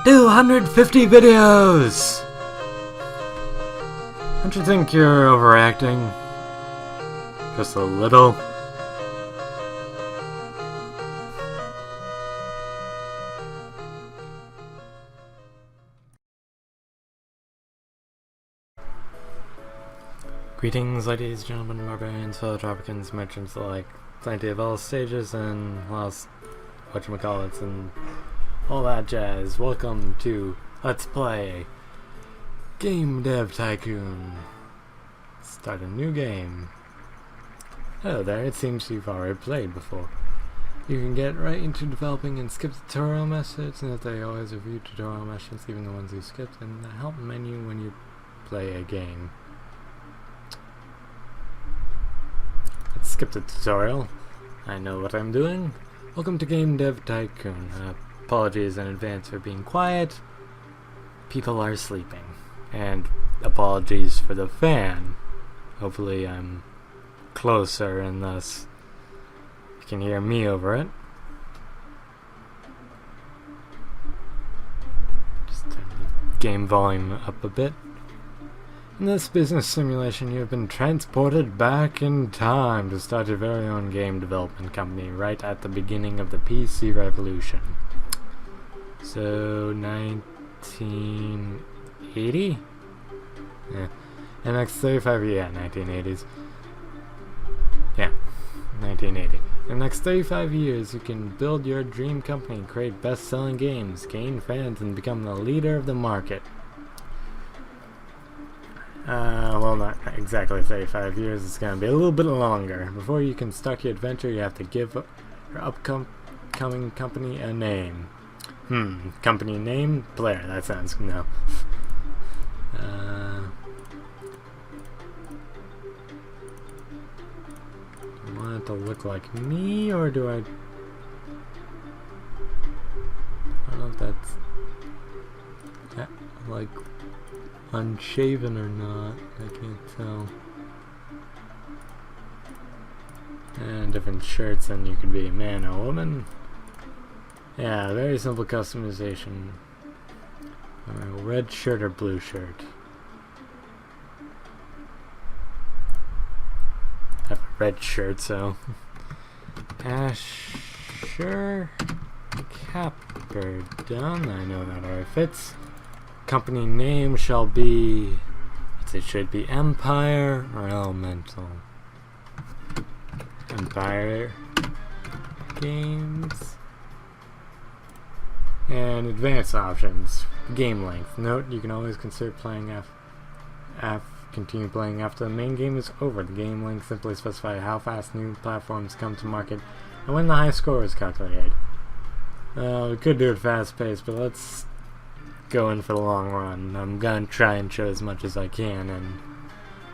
250 videos! Don't you think you're overacting? Just a little? Greetings, ladies, gentlemen, barbarians, fellow tropicans, merchants alike. Plenty of all stages and lost whatchamacallits and all that jazz. Welcome to Let's Play DEV Tycoon. Start a new game. Hello there, it seems you've already played before. You can get right into developing and skip tutorial methods, and that they always review tutorial methods, even the ones you skipped, and the help menu when you play a game. Let's skip the tutorial. I know what I'm doing. Welcome to DEV Tycoon. Apologies in advance for being quiet. People are sleeping. And apologies for the fan. Hopefully I'm closer and thus you can hear me over it. Just turn the game volume up a bit. In this business simulation, you have been transported back in time to start your very own game development company right at the beginning of the PC revolution. So, 1980? Yeah. The next 35 years, yeah, 1980s. Yeah, 1980. In the next 35 years, you can build your dream company, create best-selling games, gain fans, and become the leader of the market. Well, not exactly 35 years, it's gonna be a little bit longer. Before you can start your adventure, you have to give your upcoming company a name. Company name? Blair, that sounds, no. I want it to look like me, or do I don't know if that's like unshaven or not, I can't tell. And different shirts, and you could be a man or a woman. Yeah, very simple customization. Red shirt or blue shirt? I have a red shirt, so. Asher Kaperdon, I know that already fits. Company name shall be, it should be Empire or Elemental. Empire Games. And advanced options. Game length. Note, you can always consider playing continue playing after the main game is over. The game length simply specifies how fast new platforms come to market and when the high score is calculated. We could do it fast paced, but let's go in for the long run. I'm gonna try and show as much as I can, and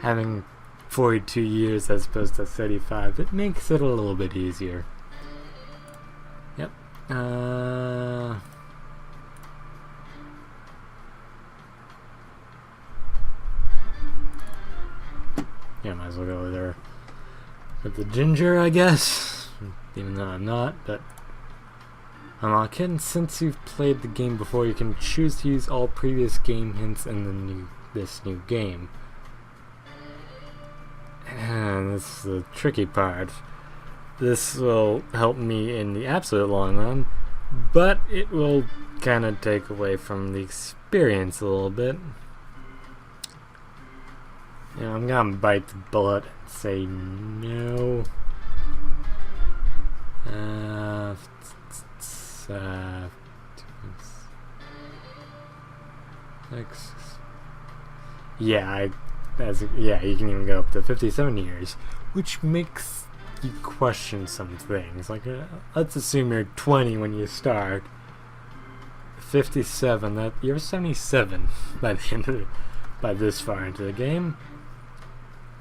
having 42 years as opposed to 35, it makes it a little bit easier. Yep. Yeah, might as well go over there with the ginger, I guess. Even though I'm not, but unlock it. Since you've played the game before, you can choose to use all previous game hints in this new game. And this is the tricky part. This will help me in the absolute long run, but it will kind of take away from the experience a little bit. You know, I'm gonna bite the bullet and say no. Yeah, you can even go up to 57 years, which makes you question some things. Like, let's assume you're 20 when you start. 57, that you're 77 by the end of by this far into the game.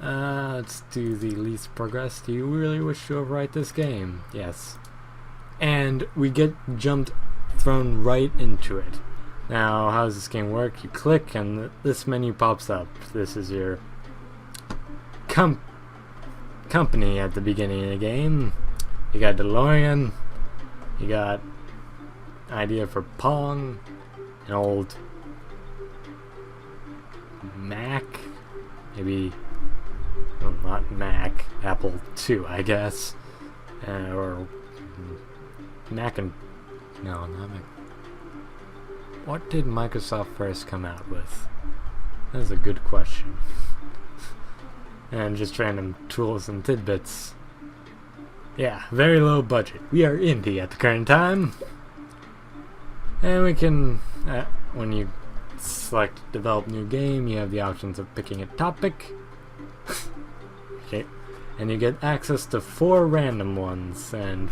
Let's do the least progress. Do you really wish to overwrite this game? Yes. And we get thrown right into it. Now, how does this game work? You click and this menu pops up. This is your company at the beginning of the game. You got DeLorean. You got idea for Pong. an old Mac, maybe, well, not Mac, Apple II, I guess, or Mac and, no, not Mac. What did Microsoft first come out with? That's a good question. And just random tools and tidbits. Yeah, very low budget. We are indie at the current time. And we can, when you select develop new game, you have the options of picking a topic. Okay. And you get access to 4 random ones, and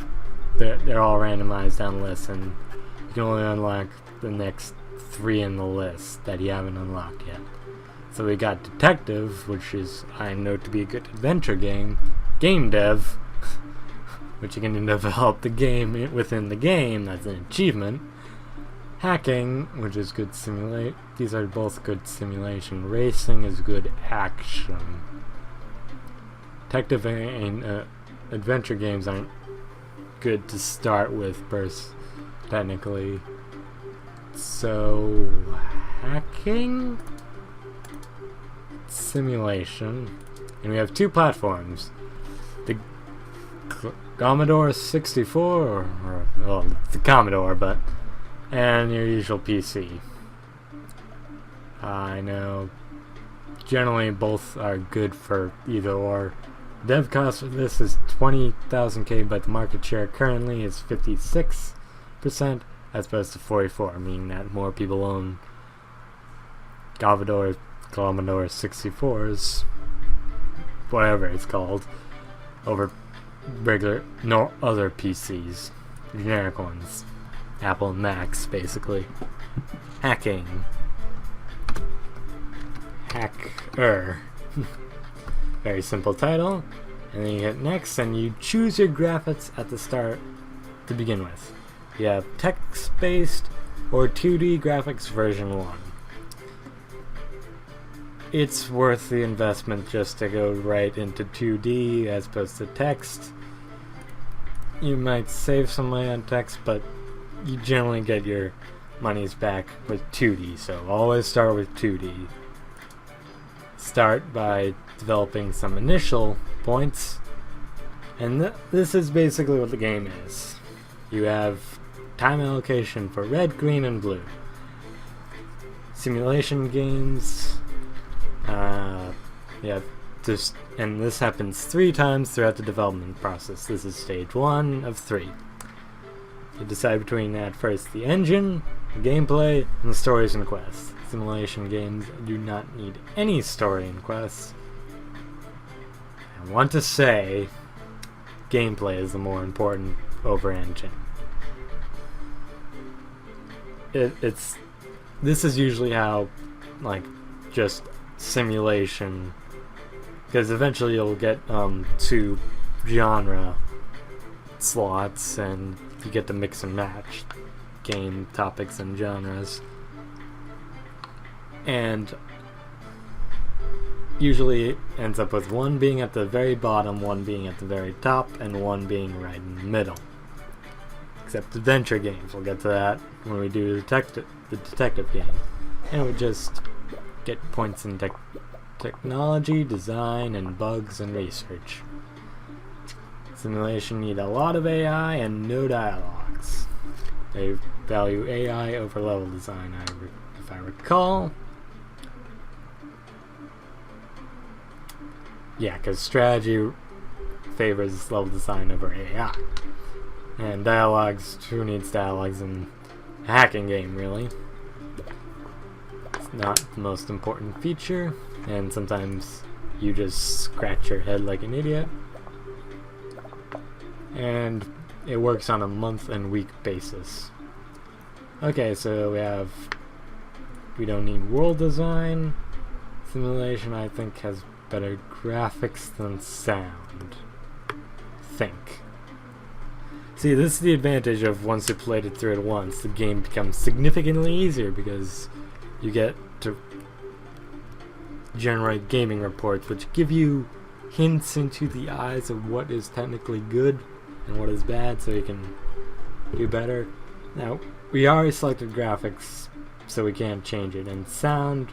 they're all randomized down the list, and you can only unlock the next 3 in the list that you haven't unlocked yet. So we got Detective, which is, I know to be a good adventure game. Game Dev, which you can develop the game within the game, that's an achievement. Hacking, which is good simulate. These are both good simulation. Racing is good action. Detective and adventure games aren't good to start with first, technically. So, hacking? Simulation. And we have 2 platforms. The Commodore 64, or well, the Commodore, but, and your usual PC. I know generally both are good for either or. Dev cost for this is 20,000K, but the market share currently is 56%, as opposed to 44%, meaning that more people own Commodore 64s, whatever it's called, over regular, no other PCs, generic ones, Apple and Macs, basically. Hacking. Hacker. Very simple title, and then you hit next, and you choose your graphics at the start to begin with. You have text-based or 2D graphics version 1. It's worth the investment just to go right into 2D as opposed to text. You might save some money on text, but you generally get your money's back with 2D, so always start with 2D. Start by developing some initial points, and this is basically what the game is. You have time allocation for red, green, and blue. Simulation games, and this happens 3 times throughout the development process. This is stage 1 of 3. You decide between at first the engine, the gameplay, and the stories and quests. Simulation games do not need any story and quests. I want to say gameplay is the more important over engine. This is usually how, like, just simulation, because eventually you'll get 2 genre slots and you get to mix and match game topics and genres, and usually it ends up with 1 being at the very bottom, 1 being at the very top, and 1 being right in the middle. Except adventure games, we'll get to that when we do the detective game. And we just get points in technology, design, and bugs and research. Simulation need a lot of AI and no dialogues. They value AI over level design, if I recall. Yeah, because strategy favors level design over AI. And dialogues, who needs dialogues in a hacking game, really? It's not the most important feature, and sometimes you just scratch your head like an idiot. And it works on a month and week basis. Okay, so we don't need world design. Simulation, I think, has better graphics than sound. See, this is the advantage of once you played it through it once, the game becomes significantly easier because you get to generate gaming reports which give you hints into the eyes of what is technically good and what is bad, so you can do better. Now, we already selected graphics so we can't change it. And sound,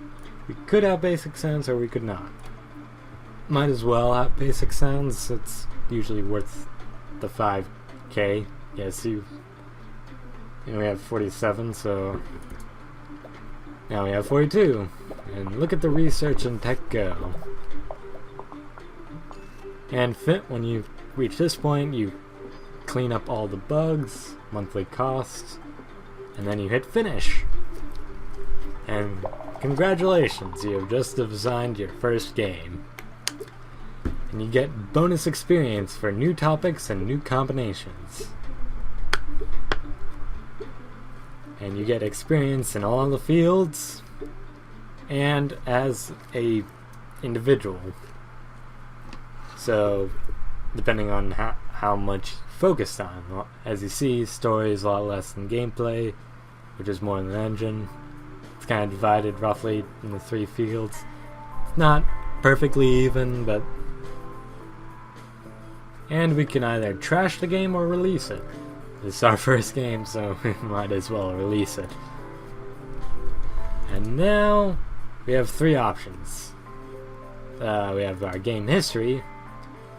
we could have basic sounds or we could not. Might as well have basic sounds. It's usually worth the 5k. Yes, we have 47, so now we have 42. And look at the research and tech go. And when you reach this point, you clean up all the bugs, monthly costs, and then you hit finish. And congratulations, you have just designed your first game. And you get bonus experience for new topics and new combinations. And you get experience in all the fields and as a individual. So, depending on how much focused on. As you see, story is a lot less than gameplay, which is more than the engine. It's kind of divided roughly in the 3 fields. It's not perfectly even, but... And we can either trash the game or release it. This is our first game, so we might as well release it. And now, we have 3 options. We have our game history,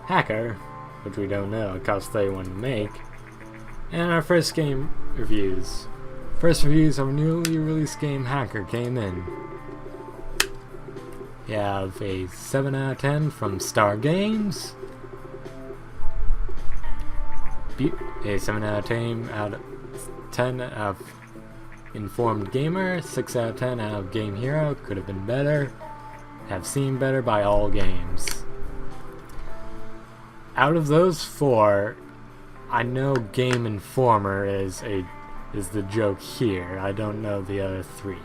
hacker, which we don't know, it costs $31 to make, and our first game reviews. First reviews of a newly released game, Hacker, came in. We have a 7 out of 10 from Star Games, a 7 out of 10 out of Informed Gamer, 6 out of 10 out of Game Hero, could have been better, have seen better by All Games. Out of those 4, I know Game Informer is the joke here. I don't know the other 3.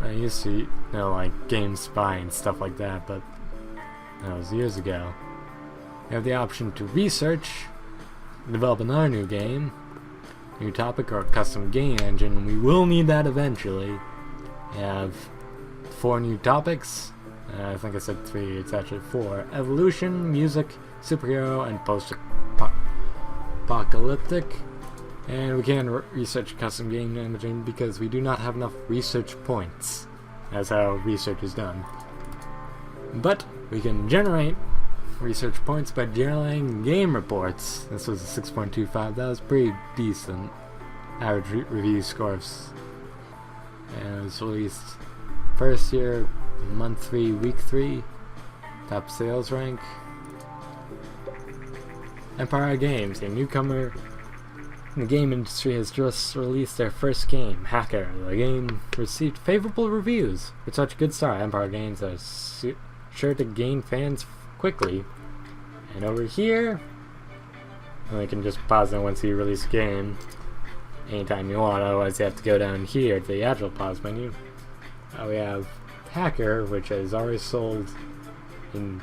I used to know like Game Spy and stuff like that, but that was years ago. You have the option to research, develop another new game, new topic, or a custom game engine. We will need that eventually. You have 4 new topics. I think I said 3, it's actually 4. Evolution, music, superhero, and post-apocalyptic. And we can research custom game engine because we do not have enough research points. That's how research is done. But we can generate research points by generating game reports. This was a 6.25. That was pretty decent. Average review scores. And it was released first year, month 3, week 3. Top sales rank. Empire Games, a newcomer in the game industry, has just released their first game, Hacker. The game received favorable reviews. With such a good start, Empire Games are sure to gain fans quickly. And over here, you can just pause it once you release a game anytime you want, otherwise you have to go down here to the actual pause menu. We have Hacker, which has already sold in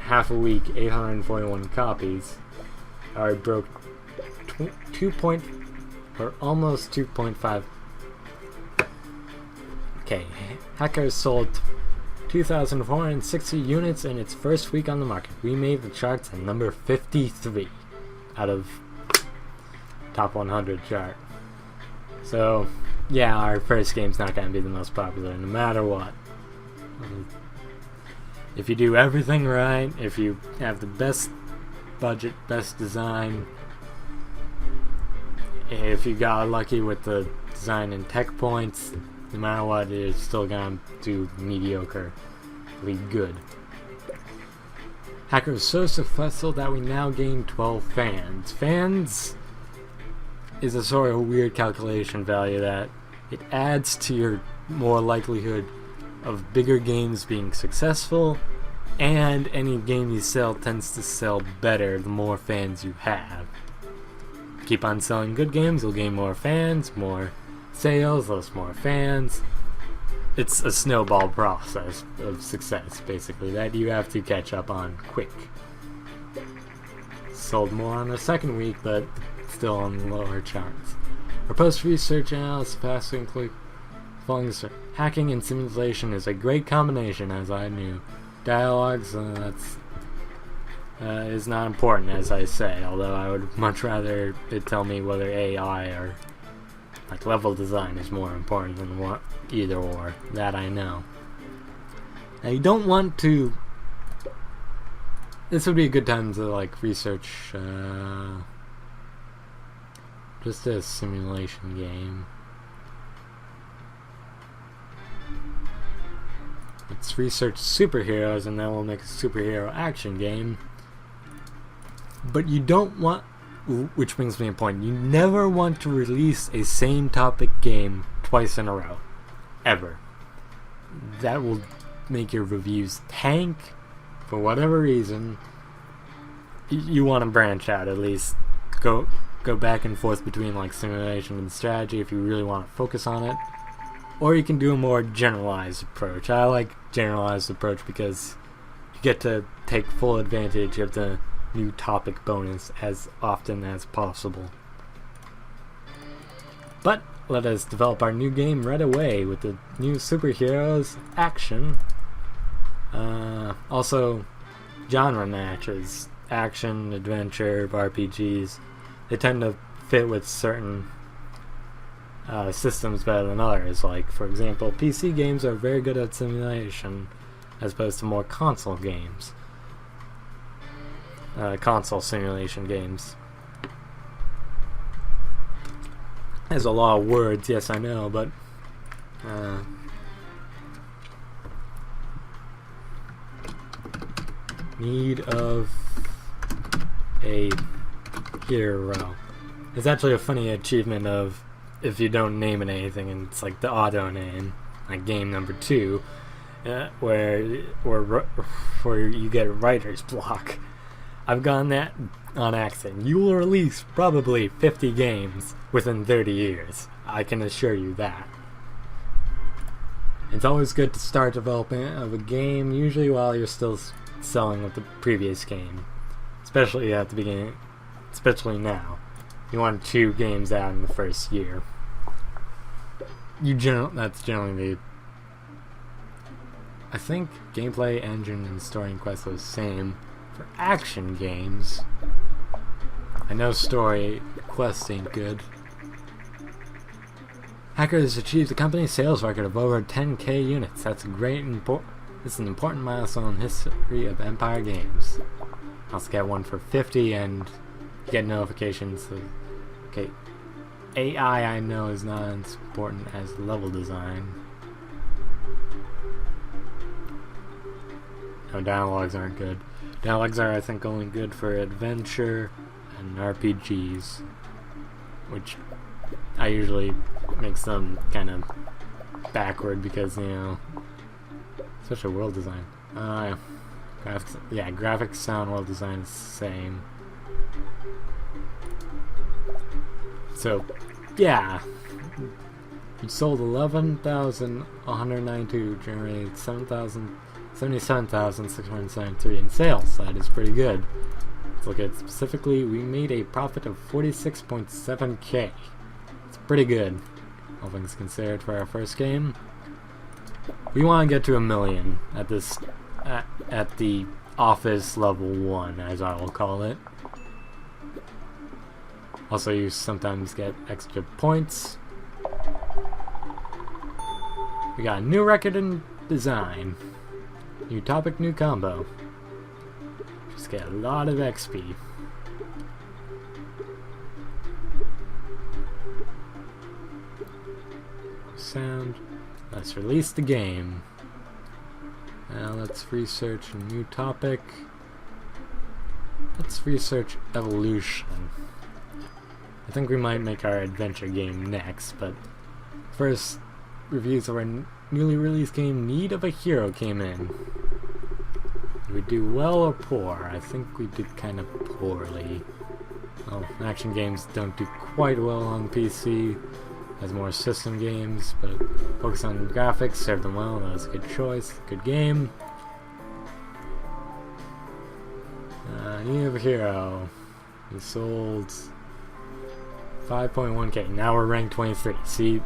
half a week 841 copies. Already broke almost 2.5. Okay, Hacker sold 2,460 units in its first week on the market. We made the charts at number 53 out of top 100 chart. So, yeah, our first game's not going to be the most popular, no matter what. If you do everything right, if you have the best budget, best design, if you got lucky with the design and tech points, no matter what, it's still going to do mediocrely good. Hacker is so successful that we now gain 12 fans. Fans is a sort of weird calculation value that it adds to your more likelihood of bigger games being successful, and any game you sell tends to sell better the more fans you have. Keep on selling good games, you'll gain more fans, more sales, those more fans. It's a snowball process of success, basically, that you have to catch up on quick. Sold more on the second week, but still on lower charts. Our post-research analysis fastly include following: hacking and simulation is a great combination, as I knew. Dialogues, is not important, as I say, although I would much rather it tell me whether AI or Like, level design is more important than what either or. That I know. Now, you don't want to... This would be a good time to, like, research, just a simulation game. Let's research superheroes, and then we'll make a superhero action game. But you don't want... Which brings me to a point. You never want to release a same topic game twice in a row. Ever. That will make your reviews tank. For whatever reason, you want to branch out at least. Go back and forth between like simulation and strategy if you really want to focus on it. Or you can do a more generalized approach. I like generalized approach because you get to take full advantage of the new topic bonus as often as possible. But let us develop our new game right away with the new superheroes action. Also, genre matches, action, adventure, RPGs, they tend to fit with certain systems better than others. Like, for example, PC games are very good at simulation as opposed to more console games. Console simulation games. There's a lot of words, yes I know, but need of a hero. It's actually a funny achievement of if you don't name it anything, and it's like the auto name, like game number 2, where you get writer's block. I've gotten that on accident. You will release probably 50 games within 30 years. I can assure you that. It's always good to start development of a game, usually while you're still selling with the previous game. Especially at the beginning, especially now. You want 2 games out in the first year. That's generally the... I think gameplay, engine, and story and quest are the same. For action games, I know story quests ain't good. Hacker has achieved a company sales record of over 10k units. That's a great it's an important milestone in the history of Empire Games. Also get one for 50 and get notifications. Okay, AI I know is not as important as level design. No, dialogues aren't good. Dialogues are, I think, only good for adventure and RPGs, which I usually makes them kind of backward because, you know, especially world design. Graphics, sound, world design is the same. So, yeah. You sold 11,192, generated 77,673 in sales. That is pretty good. Let's look at it specifically. We made a profit of 46.7k. It's pretty good, all things considered, for our first game. We want to get to 1 million at this at the office level 1, as I will call it. Also, you sometimes get extra points. We got a new record in design. New topic, new combo. Just get a lot of XP. Sound. Let's release the game. Now let's research a new topic. Let's research evolution. I think we might make our adventure game next, but first, reviews of our newly released game, Need of a Hero, came in. Did we do well or poor? I think we did kind of poorly. Well, action games don't do quite well on PC, as more system games, but focus on graphics, serve them well. That was a good choice, good game. Need of a Hero. We sold 5.1k. Now we're ranked 23. See,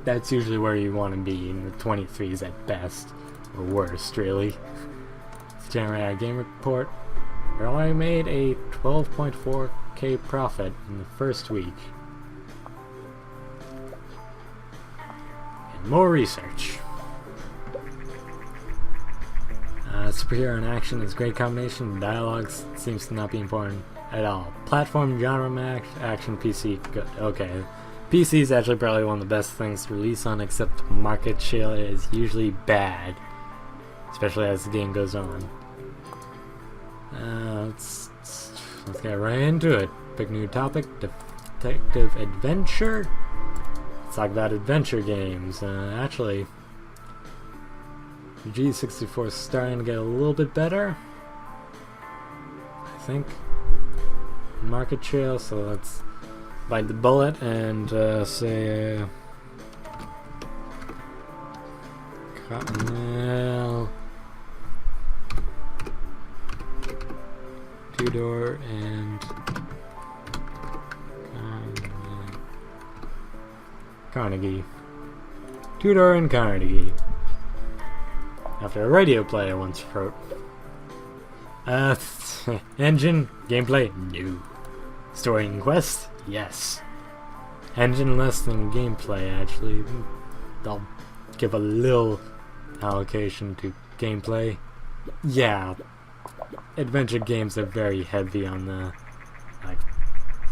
that's usually where you want to be, in the 23s at best, or worst, really. Let's generate our game report. We only made a 12.4k profit in the first week. more research. Superhero and action is a great combination. Dialogue seems to not be important at all. Platform, genre, action, PC, good. Okay. PC is actually probably one of the best things to release on, except market share is usually bad, especially as the game goes on. Let's get right into it. Pick new topic, detective adventure. Let's talk about adventure games. Actually, the G64 is starting to get a little bit better, I think. Market share, so let's bite the bullet and say Cottonelle, Tudor, and Carnegie. Tudor and Carnegie. After a radio player once wrote. Engine, gameplay, no. Story and quest, yes. Engine less than gameplay, actually. I'll give a little allocation to gameplay. Yeah, adventure games are very heavy on the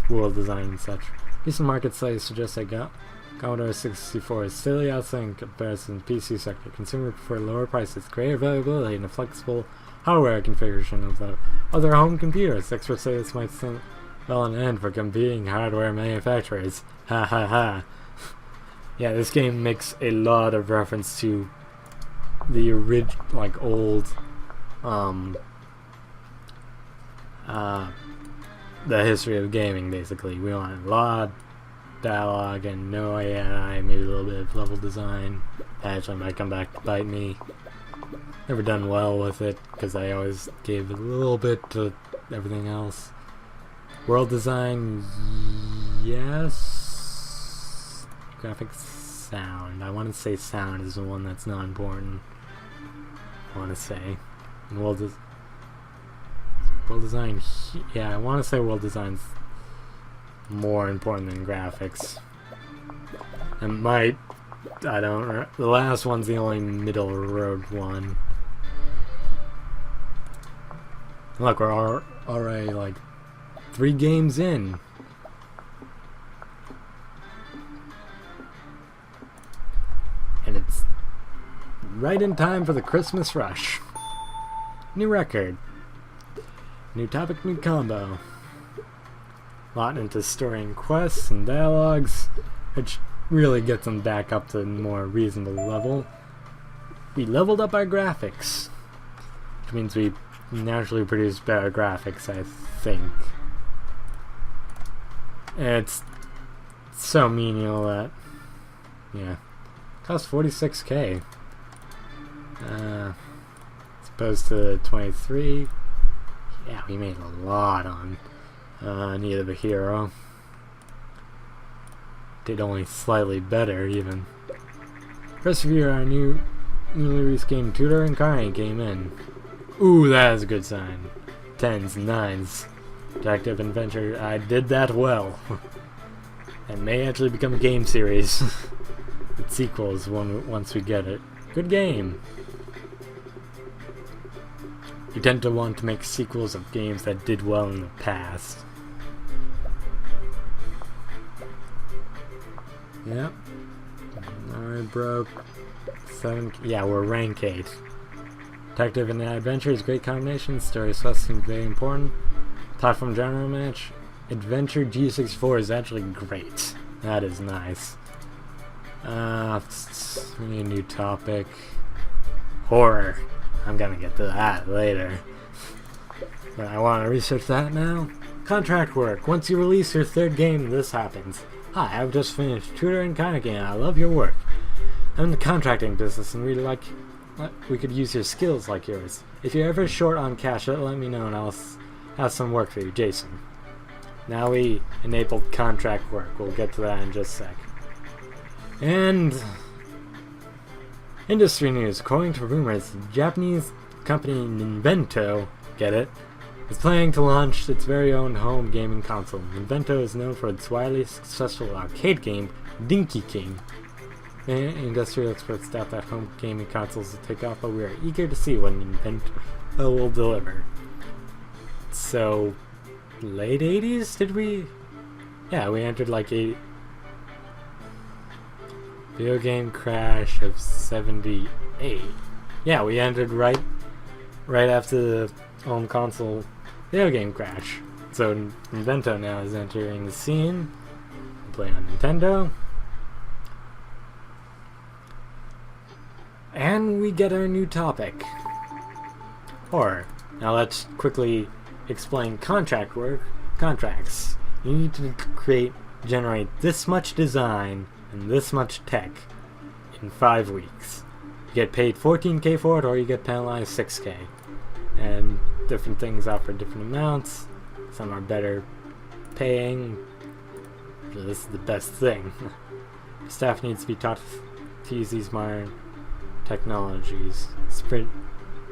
world design and such. Recent market studies suggest that Commodore 64 is still outside in comparison to the PC sector. Consumers prefer lower prices, greater availability, and a flexible hardware configuration of the other home computers. Experts say this might spell an end for competing hardware manufacturers. Ha ha ha. Yeah, this game makes a lot of reference to the old, the history of gaming, basically. We want a lot of dialogue and no AI, maybe a little bit of level design. Actually might come back to bite me. Never done well with it, because I always gave a little bit to everything else. World design, yes. Graphics, sound. I want to say sound is the one that's not important. I want to say. And world design, yeah, I want to say world design's more important than graphics. It might, I don't, the last one's the only middle road one. Look, we're already like 3 games in. And it's right in time for the Christmas rush. New record. New topic, new combo. Lot into story and quests and dialogues, which really gets them back up to a more reasonable level. We leveled up our graphics, which means we naturally produce better graphics, I think. It's so menial that, yeah, cost 46k. As opposed to 23. Yeah, we made a lot on Need of a Hero. Did only slightly better, even. First review our newly released game, Tudor and Carnegie, came in. Ooh, that is a good sign. 10s, 9s. Detective adventure, I did that well. And may actually become a game series. With sequels once we get it. Good game. You tend to want to make sequels of games that did well in the past. Yep. Alright, broke. 7. Yeah, we're rank 8. Detective and adventure is a great combination. Story plus seems very important. Platform genre match. Adventure G64 is actually great. That is nice. We need a new topic. Horror. I'm gonna get to that later. But I want to research that now. Contract work. Once you release your 3rd game, this happens. Hi, I've just finished Tudor and Carnegie and I love your work. I'm in the contracting business and we could use your skills like yours. If you're ever short on cash, let me know and I'll have some work for you, Jason. Now we enabled contract work. We'll get to that in just a sec. And industry news. According to rumors, the Japanese company Nintendo, get it, is planning to launch its very own home gaming console. Nintendo is known for its widely successful arcade game, Dinky King. Industrial experts doubt that home gaming consoles will take off, but we are eager to see what Nintendo will deliver. So, late 80s, did we? Yeah, we entered like a video game crash of 78. Yeah, we entered right after the home console video game crash. So Nintendo now is entering the scene, playing on Nintendo. And we get our new topic. Horror. Now let's quickly explain contract work. Contracts. You need to generate this much design and this much tech in 5 weeks. You get paid 14k for it, or you get penalized 6k. And different things offer different amounts. Some are better paying. So this is the best thing. Staff needs to be taught to use these modern technologies.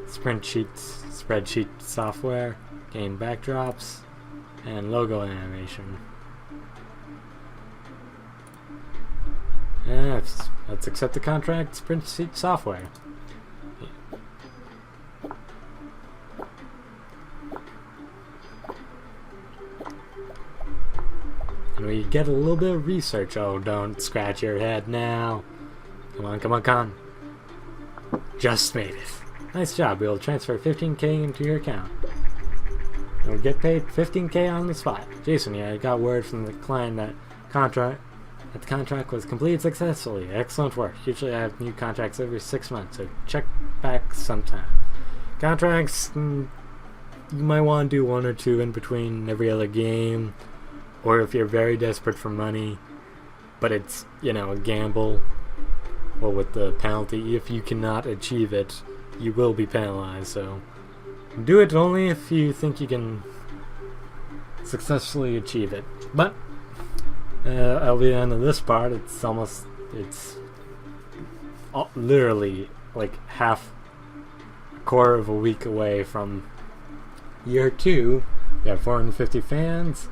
Spreadsheet software, game backdrops, and logo animation. Let's accept the contract. Spreadsheet software. And we get a little bit of research. Oh, don't scratch your head now. Come on, come on, come on. Just made it. Nice job. We'll transfer 15k into your account. And we'll get paid 15k on the spot. Jason, yeah, I got word from the client that the contract was completed successfully. Excellent work. Usually I have new contracts every 6 months, so check back sometime. Contracts, you might want to do 1 or 2 in between every other game, or if you're very desperate for money, but it's, a gamble. Well, with the penalty, if you cannot achieve it, you will be penalized, so do it only if you think you can successfully achieve it. But at the end of this part, it's literally like a quarter of a week away from year 2. We have 450 fans,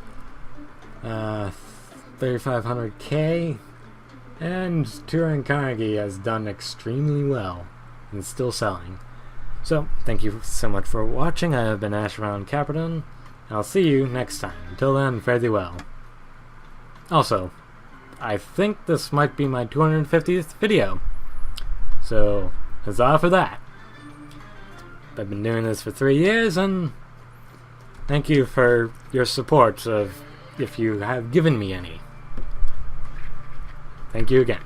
3,500k, and Touring Carnegie has done extremely well and still selling. So, thank you so much for watching. I have been Ashbound Kaperdon, and I'll see you next time. Until then, fare thee well. Also, I think this might be my 250th video, so huzzah for that. I've been doing this for 3 years, and thank you for your support, if you have given me any. Thank you again.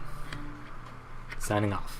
Signing off.